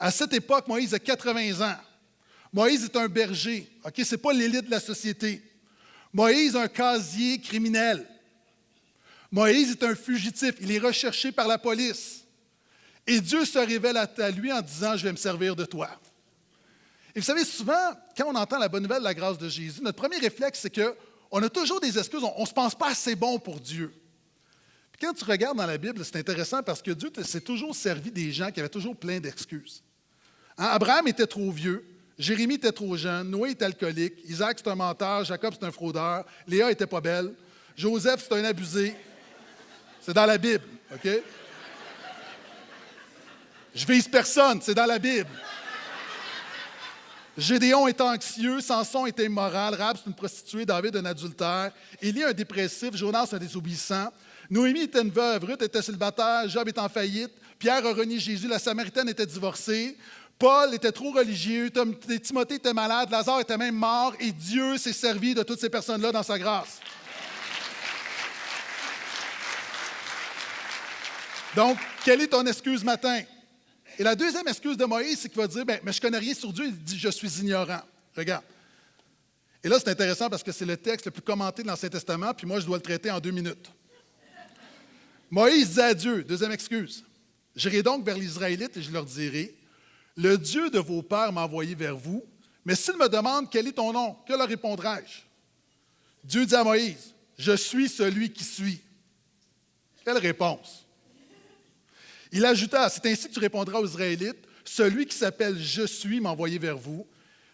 À cette époque, Moïse a 80 ans. Moïse est un berger. OK? Ce n'est pas l'élite de la société. Moïse est un casier criminel. Moïse est un fugitif. Il est recherché par la police. Et Dieu se révèle à lui en disant, je vais me servir de toi. Et vous savez, souvent, quand on entend la bonne nouvelle de la grâce de Jésus, notre premier réflexe, c'est qu'on a toujours des excuses. On ne se pense pas assez bon pour Dieu. Puis quand tu regardes dans la Bible, c'est intéressant parce que Dieu s'est toujours servi des gens qui avaient toujours plein d'excuses. Hein? Abraham était trop vieux. Jérémie était trop jeune. Noé était alcoolique. Isaac, c'est un menteur. Jacob, c'est un fraudeur. Léa n'était pas belle. Joseph, c'est un abusé. C'est dans la Bible, OK? Je vise personne, c'est dans la Bible. Gédéon était anxieux, Samson était immoral, Rahab c'est une prostituée, David un adultère, Élie un dépressif, Jonas un désobéissant, Noémie était une veuve, Ruth était célibataire, Job est en faillite, Pierre a renié Jésus, la Samaritaine était divorcée, Paul était trop religieux, Timothée était malade, Lazare était même mort, et Dieu s'est servi de toutes ces personnes-là dans sa grâce. Donc, quelle est ton excuse matin? Et la deuxième excuse de Moïse, c'est qu'il va dire, mais je ne connais rien sur Dieu, il dit, je suis ignorant. Regarde. Et là, c'est intéressant parce que c'est le texte le plus commenté de l'Ancien Testament, puis moi, je dois le traiter en 2 minutes. Moïse dit à Dieu, deuxième excuse, j'irai donc vers les Israélites et je leur dirai, le Dieu de vos pères m'a envoyé vers vous, mais s'ils me demandent quel est ton nom, que leur répondrai-je? Dieu dit à Moïse, je suis celui qui suis. Quelle réponse? Il ajouta, c'est ainsi que tu répondras aux Israélites, celui qui s'appelle « Je suis » m'a envoyé vers vous.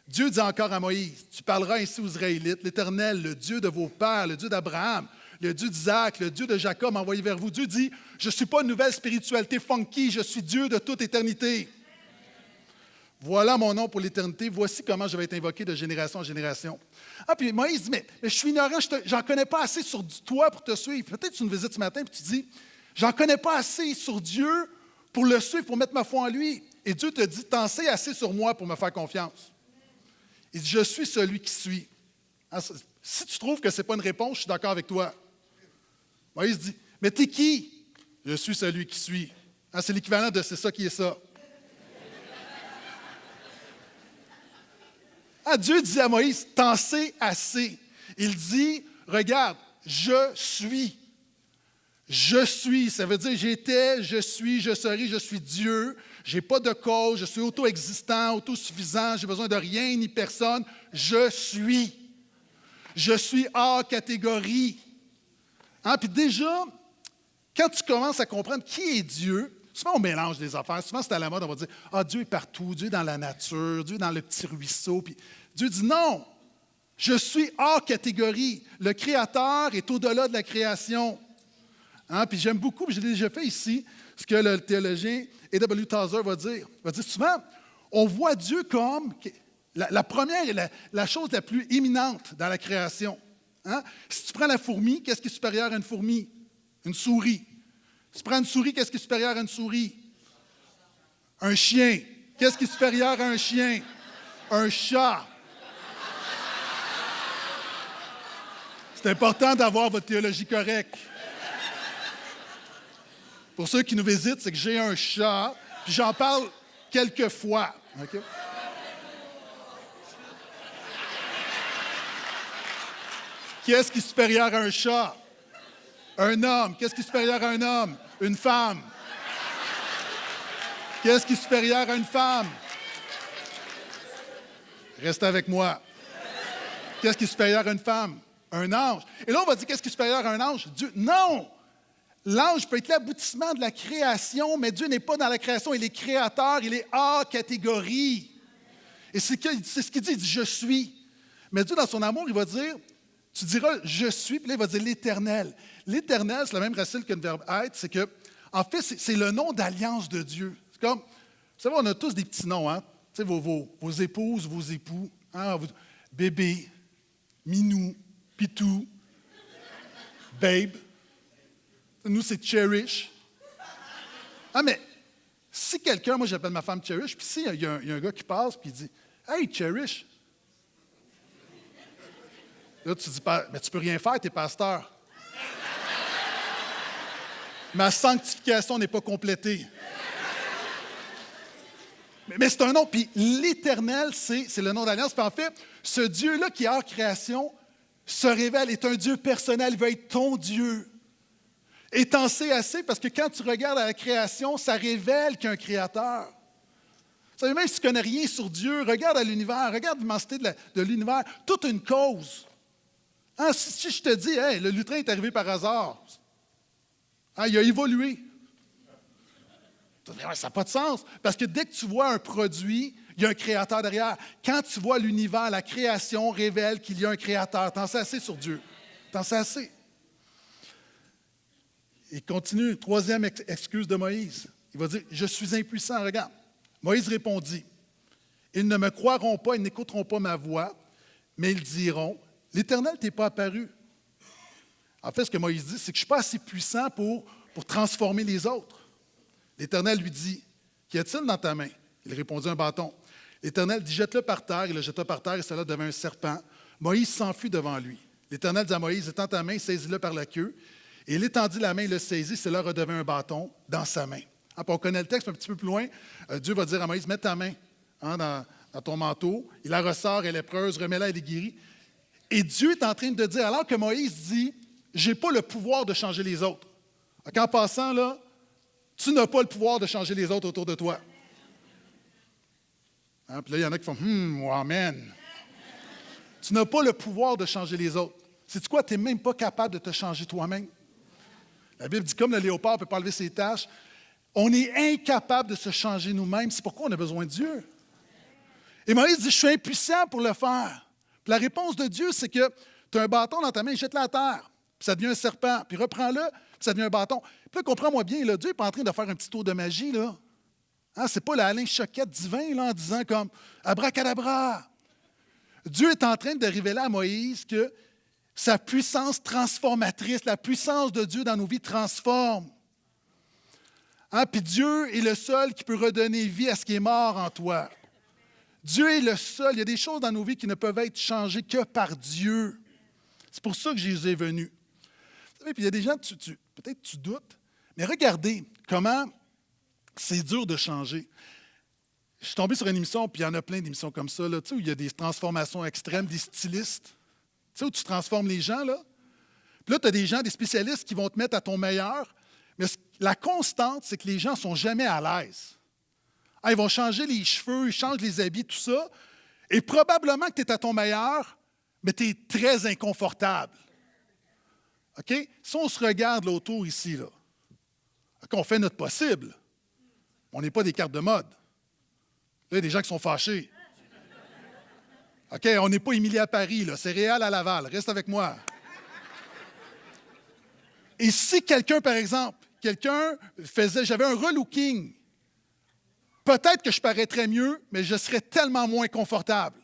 Dieu dit encore à Moïse, tu parleras ainsi aux Israélites, l'Éternel, le Dieu de vos pères, le Dieu d'Abraham, le Dieu d'Isaac, le Dieu de Jacob m'a envoyé vers vous. Dieu dit, je ne suis pas une nouvelle spiritualité funky, je suis Dieu de toute éternité. Voilà mon nom pour l'éternité, voici comment je vais être invoqué de génération en génération. Ah, puis Moïse dit, mais je suis ignorant, j'en connais pas assez sur toi pour te suivre. Peut-être que tu nous visites ce matin et tu dis, j'en connais pas assez sur Dieu pour le suivre, pour mettre ma foi en lui. Et Dieu te dit, t'en sais assez sur moi pour me faire confiance. Il dit, je suis celui qui suis. Hein, si tu trouves que ce n'est pas une réponse, je suis d'accord avec toi. Moïse dit, mais t'es qui? Je suis celui qui suis. Hein, c'est l'équivalent de c'est ça qui est ça. Ah, Dieu dit à Moïse, t'en sais assez. Il dit, regarde, je suis. Je suis, ça veut dire j'étais, je suis, je serai, je suis Dieu. Je n'ai pas de cause, je suis auto-existant, autosuffisant, j'ai besoin de rien ni personne. Je suis. Je suis hors catégorie. Hein? Puis déjà, quand tu commences à comprendre qui est Dieu, souvent on mélange des affaires. Souvent c'est à la mode, on va dire « Ah, Dieu est partout, Dieu est dans la nature, Dieu est dans le petit ruisseau. » Puis Dieu dit « Non, je suis hors catégorie. Le Créateur est au-delà de la création. » Hein? Puis j'aime beaucoup, puis je l'ai déjà fait ici, ce que le théologien A.W. Tozer va dire. Il va dire souvent, on voit Dieu comme la première et la chose la plus éminente dans la création. Hein? Si tu prends la fourmi, qu'est-ce qui est supérieur à une fourmi? Une souris. Si tu prends une souris, qu'est-ce qui est supérieur à une souris? Un chien. Qu'est-ce qui est supérieur à un chien? Un chat. C'est important d'avoir votre théologie correcte. Pour ceux qui nous visitent, c'est que j'ai un chat, puis j'en parle quelques fois. Okay? Qu'est-ce qui est supérieur à un chat? Un homme. Qu'est-ce qui est supérieur à un homme? Une femme. Qu'est-ce qui est supérieur à une femme? Restez avec moi. Qu'est-ce qui est supérieur à une femme? Un ange. Et là, on va dire qu'est-ce qui est supérieur à un ange? Dieu. Non! L'ange peut être l'aboutissement de la création, mais Dieu n'est pas dans la création, il est créateur, il est hors catégorie. Et c'est ce qu'il dit, il dit « je suis ». Mais Dieu, dans son amour, il va dire, tu diras « je suis », puis là, il va dire « l'éternel ». L'éternel, c'est la même racine que le verbe « être », c'est que, en fait, c'est le nom d'alliance de Dieu. C'est comme, vous savez, on a tous des petits noms, hein? Tu sais, vos épouses, vos époux, hein? Bébé, Minou, Pitou, Babe. Nous, c'est Cherish. Ah, mais si quelqu'un, moi, j'appelle ma femme Cherish, puis si il y a un gars qui passe, puis il dit « Hey, Cherish! » Là, tu dis « Mais tu peux rien faire, t'es pasteur. » Ma sanctification n'est pas complétée. Mais c'est un nom. Puis l'Éternel, c'est le nom d'alliance. Puis en fait, ce Dieu-là qui est hors création se révèle, est un Dieu personnel, il veut être ton Dieu. Et t'en sais assez parce que quand tu regardes à la création, ça révèle qu'il y a un créateur. Vous savez, même si tu ne connais rien sur Dieu, regarde à l'univers, regarde l'immensité de l'univers, toute une cause. Hein, si je te dis, hey, le lutrin est arrivé par hasard, hein, il a évolué. Ça n'a pas de sens. Parce que dès que tu vois un produit, il y a un créateur derrière. Quand tu vois l'univers, la création révèle qu'il y a un créateur. T'en sais assez sur Dieu. T'en sais assez. Il continue, troisième excuse de Moïse. Il va dire, je suis impuissant, regarde. Moïse répondit, ils ne me croiront pas, ils n'écouteront pas ma voix, mais ils diront, l'Éternel t'est pas apparu. En fait, ce que Moïse dit, c'est que je ne suis pas assez puissant pour transformer les autres. L'Éternel lui dit, qu'y a-t-il dans ta main? Il répondit, un bâton. L'Éternel dit, jette-le par terre. Il le jeta par terre et cela devint un serpent. Moïse s'enfuit devant lui. L'Éternel dit à Moïse, étends ta main, saisis-le par la queue. Et il étendit la main, il le saisit, cela redevint un bâton dans sa main. Puis on connaît le texte un petit peu plus loin. Dieu va dire à Moïse, mets ta main dans ton manteau. Il la ressort, elle est lépreuse, remets-la, elle est guérie. Et Dieu est en train de dire, alors que Moïse dit, je n'ai pas le pouvoir de changer les autres. En passant, là, tu n'as pas le pouvoir de changer les autres autour de toi. Hein, puis là, il y en a qui font, amen. Tu n'as pas le pouvoir de changer les autres. Sais-tu quoi? Tu n'es même pas capable de te changer toi-même. La Bible dit, comme le léopard ne peut pas enlever ses taches, on est incapable de se changer nous-mêmes. C'est pourquoi on a besoin de Dieu. Et Moïse dit, je suis impuissant pour le faire. Puis la réponse de Dieu, c'est que tu as un bâton dans ta main, jette-le à terre. Puis ça devient un serpent. Puis reprends-le, puis ça devient un bâton. Puis là, comprends-moi bien, là, Dieu n'est pas en train de faire un petit tour de magie. Là. Hein, ce n'est pas l'Alain Choquette divin là, en disant comme abracadabra. Dieu est en train de révéler à Moïse que sa puissance transformatrice, la puissance de Dieu dans nos vies transforme. Hein, puis Dieu est le seul qui peut redonner vie à ce qui est mort en toi. Dieu est le seul. Il y a des choses dans nos vies qui ne peuvent être changées que par Dieu. C'est pour ça que Jésus est venu. Vous savez, puis il y a des gens, peut-être tu doutes, mais regardez comment c'est dur de changer. Je suis tombé sur une émission, puis il y en a plein d'émissions comme ça, là, où il y a des transformations extrêmes, des stylistes, où tu transformes les gens. Là. Puis là, tu as des gens, des spécialistes qui vont te mettre à ton meilleur, mais la constante, c'est que les gens ne sont jamais à l'aise. Ils vont changer les cheveux, ils changent les habits, tout ça, et probablement que tu es à ton meilleur, mais tu es très inconfortable. OK? Si on se regarde là, autour ici, là, on fait notre possible. On n'est pas des cartes de mode. Là, il y a des gens qui sont fâchés. OK, on n'est pas Émilie à Paris, là, c'est Réal à Laval. Reste avec moi. Et si quelqu'un, par exemple, j'avais un relooking, peut-être que je paraîtrais mieux, mais je serais tellement moins confortable.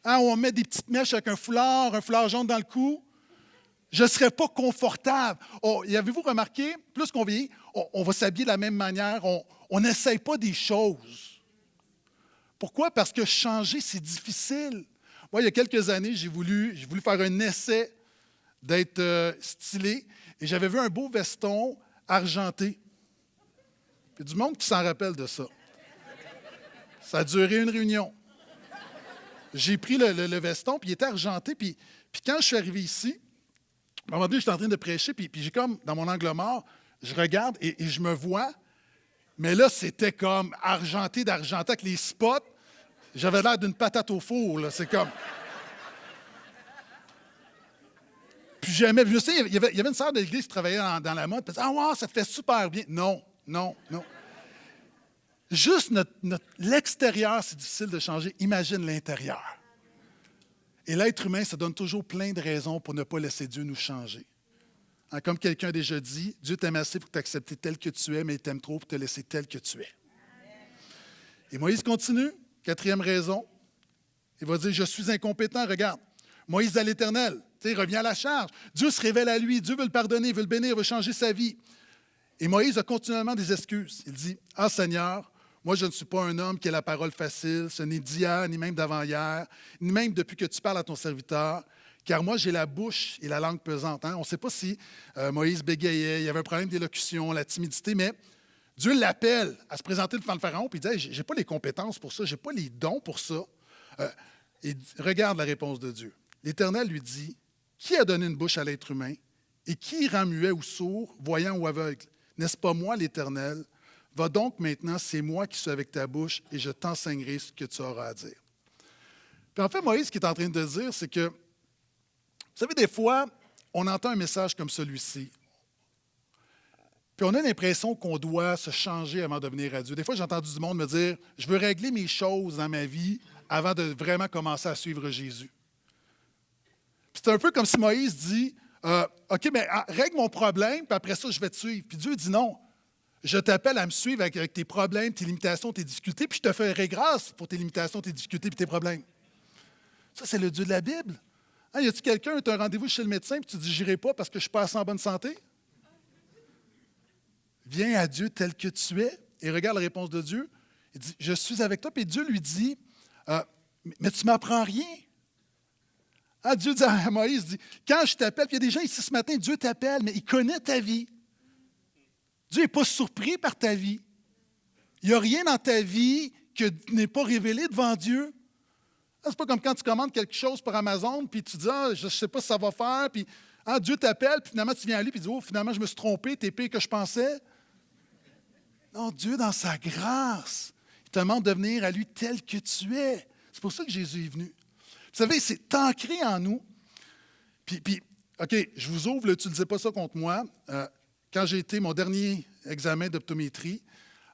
Hein, on met des petites mèches avec un foulard jaune dans le cou. Je ne serais pas confortable. Avez-vous remarqué, plus qu'on vieillit, on va s'habiller de la même manière, on n'essaye pas des choses. Pourquoi? Parce que changer, c'est difficile. Moi, il y a quelques années, j'ai voulu faire un essai d'être stylé et j'avais vu un beau veston argenté. Il y a du monde qui s'en rappelle de ça. Ça a duré une réunion. J'ai pris le veston, puis il était argenté, puis quand je suis arrivé ici, à un moment donné, j'étais en train de prêcher, puis j'ai comme, dans mon angle mort, je regarde et je me vois, mais là, c'était comme argenté avec les spots. J'avais l'air d'une patate au four, là. C'est comme... Puis jamais... Je sais, il y avait une sœur de l'église qui travaillait dans la mode, puis elle disait, « Ah, wow, ça te fait super bien. » Non. Juste l'extérieur, c'est difficile de changer. Imagine l'intérieur. Et l'être humain, ça donne toujours plein de raisons pour ne pas laisser Dieu nous changer. Hein, comme quelqu'un a déjà dit, Dieu t'aime assez pour t'accepter tel que tu es, mais il t'aime trop pour te laisser tel que tu es. Et Moïse continue, quatrième raison. Il va dire, je suis incompétent, regarde. Moïse à l'Éternel, il revient à la charge. Dieu se révèle à lui, Dieu veut le pardonner, veut le bénir, veut changer sa vie. Et Moïse a continuellement des excuses. Il dit, « Ah Seigneur, moi je ne suis pas un homme qui a la parole facile, ce n'est d'hier, ni même d'avant-hier, ni même depuis que tu parles à ton serviteur, car moi j'ai la bouche et la langue pesante. Hein? » On ne sait pas si Moïse bégayait, il y avait un problème d'élocution, la timidité, mais Dieu l'appelle à se présenter devant le Pharaon, puis il dit hey, j'ai pas les compétences pour ça, j'ai pas les dons pour ça. Et regarde la réponse de Dieu. L'Éternel lui dit qui a donné une bouche à l'être humain et qui rend muet ou sourd, voyant ou aveugle? N'est-ce pas moi, l'Éternel? Va donc maintenant, c'est moi qui suis avec ta bouche et je t'enseignerai ce que tu auras à dire. Puis en fait, Moïse, ce qu'il est en train de dire, c'est que, vous savez, des fois, on entend un message comme celui-ci. Puis on a l'impression qu'on doit se changer avant de venir à Dieu. Des fois, j'ai entendu du monde me dire je veux régler mes choses dans ma vie avant de vraiment commencer à suivre Jésus. Puis c'est un peu comme si Moïse dit OK, mais règle mon problème, puis après ça, je vais te suivre. Puis Dieu dit non. Je t'appelle à me suivre avec tes problèmes, tes limitations, tes difficultés, puis je te ferai grâce pour tes limitations, tes difficultés et tes problèmes. Ça, c'est le Dieu de la Bible. Hein, y a-t-il quelqu'un, tu as un rendez-vous chez le médecin, puis tu dis j'irai pas parce que je ne suis pas assez en bonne santé? Viens à Dieu tel que tu es et regarde la réponse de Dieu. Il dit, je suis avec toi. Puis Dieu lui dit, mais tu ne m'apprends rien. Ah, Dieu dit à Moïse, dit, quand je t'appelle, puis il y a des gens ici ce matin, Dieu t'appelle, mais il connaît ta vie. Dieu n'est pas surpris par ta vie. Il n'y a rien dans ta vie qui n'est pas révélé devant Dieu. Ce n'est pas comme quand tu commandes quelque chose par Amazon, puis tu dis, je ne sais pas si ça va faire, puis Dieu t'appelle, puis finalement tu viens à lui, puis tu dis, finalement je me suis trompé, t'es pire que je pensais. Non, Dieu, dans sa grâce, il te demande de venir à lui tel que tu es. C'est pour ça que Jésus est venu. Vous savez, c'est ancré en nous. Puis OK, je vous ouvre, n'utilisez pas ça contre moi. Quand j'ai été mon dernier examen d'optométrie,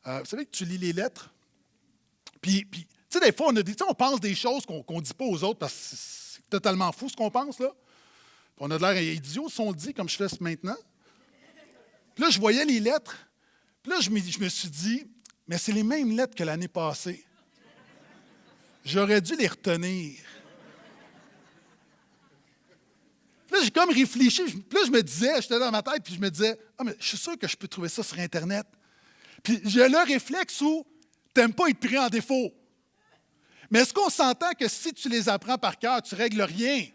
vous savez que tu lis les lettres. Puis tu sais, des fois, on pense des choses qu'on ne dit pas aux autres parce que c'est totalement fou ce qu'on pense, là. Puis on a de l'air idiot si on le dit comme je fais maintenant. Puis là, je voyais les lettres. Puis là, je me suis dit, mais c'est les mêmes lettres que l'année passée. J'aurais dû les retenir. Puis là, j'ai comme réfléchi. Puis là, je me disais, j'étais dans ma tête, puis je me disais, mais je suis sûr que je peux trouver ça sur Internet. Puis j'ai le réflexe où tu n'aimes pas être pris en défaut. Mais est-ce qu'on s'entend que si tu les apprends par cœur, tu ne règles rien?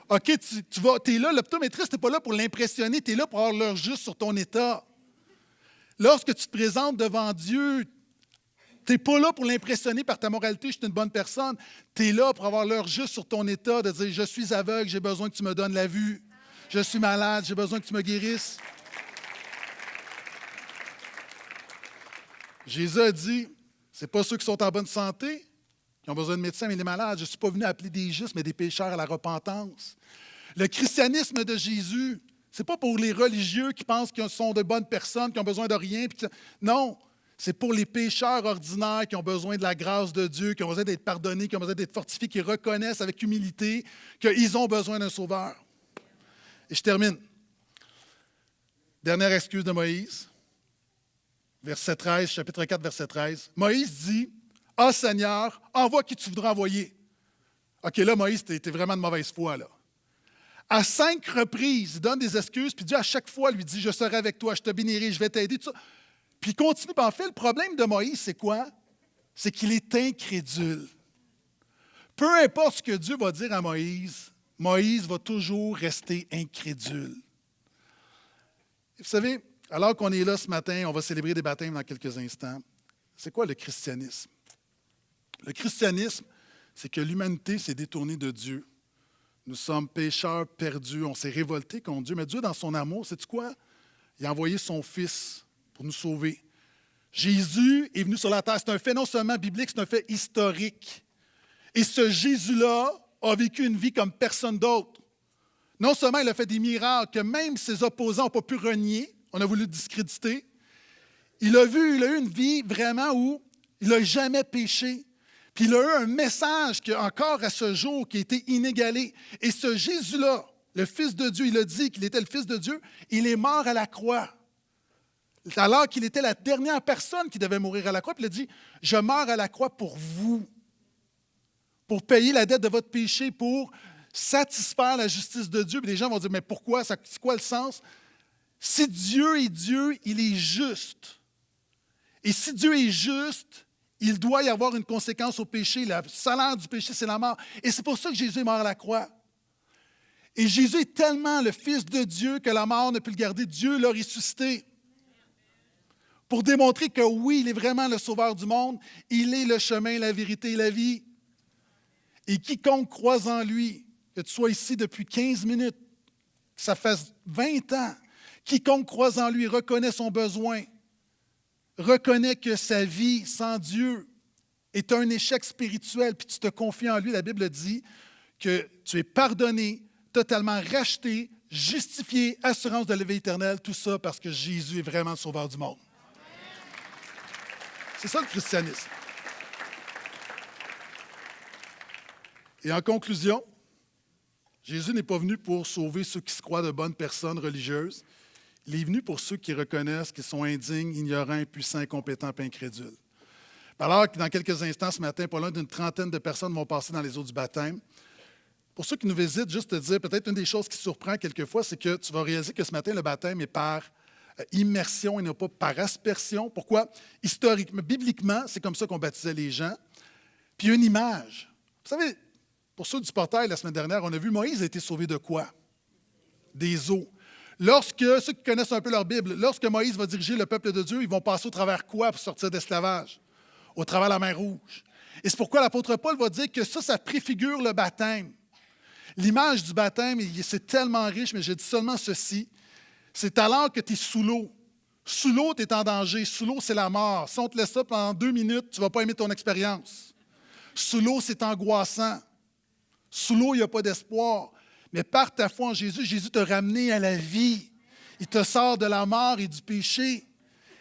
OK, tu es là, l'optométriste n'est pas là pour l'impressionner, tu es là pour avoir l'heure juste sur ton état. Lorsque tu te présentes devant Dieu, tu n'es pas là pour l'impressionner par ta moralité, je suis une bonne personne. Tu es là pour avoir l'heure juste sur ton état, de dire, je suis aveugle, j'ai besoin que tu me donnes la vue. Je suis malade, j'ai besoin que tu me guérisses. Jésus a dit, ce n'est pas ceux qui sont en bonne santé qui ont besoin de médecins, mais les malades. Je ne suis pas venu appeler des justes, mais des pécheurs à la repentance. Le christianisme de Jésus, ce n'est pas pour les religieux qui pensent qu'ils sont de bonnes personnes, qui ont besoin de rien. Non, c'est pour les pécheurs ordinaires qui ont besoin de la grâce de Dieu, qui ont besoin d'être pardonnés, qui ont besoin d'être fortifiés, qui reconnaissent avec humilité qu'ils ont besoin d'un sauveur. Et je termine. Dernière excuse de Moïse. Verset 13, chapitre 4, verset 13. Moïse dit, « Ah Seigneur, envoie qui tu voudras envoyer. » OK, là, Moïse, t'es vraiment de mauvaise foi, là. À 5 reprises, il donne des excuses, puis Dieu, à chaque fois, lui dit, « Je serai avec toi, je te bénirai, je vais t'aider. » tout ça. Puis il continue. Puis en fait, le problème de Moïse, c'est quoi? C'est qu'il est incrédule. Peu importe ce que Dieu va dire à Moïse, Moïse va toujours rester incrédule. Et vous savez, alors qu'on est là ce matin, on va célébrer des baptêmes dans quelques instants. C'est quoi le christianisme? Le christianisme, c'est que l'humanité s'est détournée de Dieu. Nous sommes pécheurs perdus, on s'est révoltés contre Dieu. Mais Dieu, dans son amour, sais-tu quoi? Il a envoyé son Fils pour nous sauver. Jésus est venu sur la terre. C'est un fait non seulement biblique, c'est un fait historique. Et ce Jésus-là a vécu une vie comme personne d'autre. Non seulement il a fait des miracles que même ses opposants n'ont pas pu renier, on a voulu le discréditer. Il a eu une vie vraiment où il n'a jamais péché. Puis il a eu un message qui, encore à ce jour, qui a été inégalé. Et ce Jésus-là, le Fils de Dieu, il a dit qu'il était le Fils de Dieu, il est mort à la croix. Alors qu'il était la dernière personne qui devait mourir à la croix, puis il a dit, « Je meurs à la croix pour vous, pour payer la dette de votre péché, pour satisfaire la justice de Dieu. » Puis les gens vont dire, « Mais pourquoi? C'est quoi le sens? » Si Dieu est Dieu, il est juste. Et si Dieu est juste, il doit y avoir une conséquence au péché. Le salaire du péché, c'est la mort. Et c'est pour ça que Jésus est mort à la croix. Et Jésus est tellement le Fils de Dieu que la mort ne peut le garder. Dieu l'a ressuscité. pour démontrer que oui, il est vraiment le sauveur du monde. Il est le chemin, la vérité et la vie. Et quiconque croit en lui, que tu sois ici depuis 15 minutes, que ça fasse 20 ans, quiconque croit en lui reconnaît son besoin, reconnaît que sa vie sans Dieu est un échec spirituel, puis tu te confies en lui. La Bible dit que tu es pardonné, totalement racheté, justifié, assurance de la vie éternelle, tout ça parce que Jésus est vraiment le sauveur du monde. C'est ça le christianisme. Et en conclusion, Jésus n'est pas venu pour sauver ceux qui se croient de bonnes personnes religieuses. Il est venu pour ceux qui reconnaissent qu'ils sont indignes, ignorants, impuissants, incompétents, et incrédules. Alors que dans quelques instants, ce matin, pas loin d'une trentaine de personnes vont passer dans les eaux du baptême. Pour ceux qui nous visitent, juste te dire, peut-être une des choses qui surprend quelquefois, c'est que tu vas réaliser que ce matin, le baptême est par immersion et non pas par aspersion. Pourquoi? Historiquement, bibliquement, c'est comme ça qu'on baptisait les gens. Puis une image. Vous savez, pour ceux du portail, la semaine dernière, on a vu Moïse a été sauvé de quoi? Des eaux. Ceux qui connaissent un peu leur Bible, lorsque Moïse va diriger le peuple de Dieu, ils vont passer au travers quoi pour sortir d'esclavage? Au travers de la mer Rouge. Et c'est pourquoi l'apôtre Paul va dire que ça préfigure le baptême. L'image du baptême, c'est tellement riche, mais j'ai dit seulement ceci. C'est alors que tu es sous l'eau. Sous l'eau, tu es en danger. Sous l'eau, c'est la mort. Si on te laisse ça pendant 2 minutes, tu ne vas pas aimer ton expérience. Sous l'eau, c'est angoissant. Sous l'eau, il n'y a pas d'espoir. Mais par ta foi en Jésus, Jésus t'a ramené à la vie. Il te sort de la mort et du péché.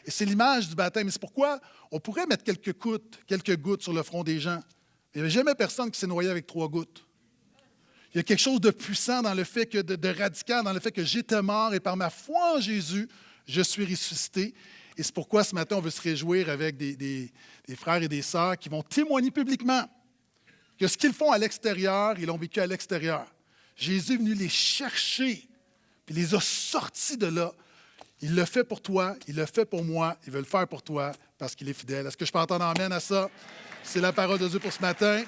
Et c'est l'image du baptême. Et c'est pourquoi on pourrait mettre quelques gouttes sur le front des gens. Il n'y avait jamais personne qui s'est noyé avec 3 gouttes. Il y a quelque chose de puissant dans le fait de radical, dans le fait que j'étais mort et par ma foi en Jésus, je suis ressuscité. Et c'est pourquoi ce matin, on veut se réjouir avec des frères et des sœurs qui vont témoigner publiquement que ce qu'ils font à l'extérieur, ils l'ont vécu à l'extérieur. Jésus est venu les chercher, puis les a sortis de là. Il le fait pour toi, il le fait pour moi, il veut le faire pour toi parce qu'il est fidèle. Est-ce que je peux entendre amène à ça? C'est la parole de Dieu pour ce matin.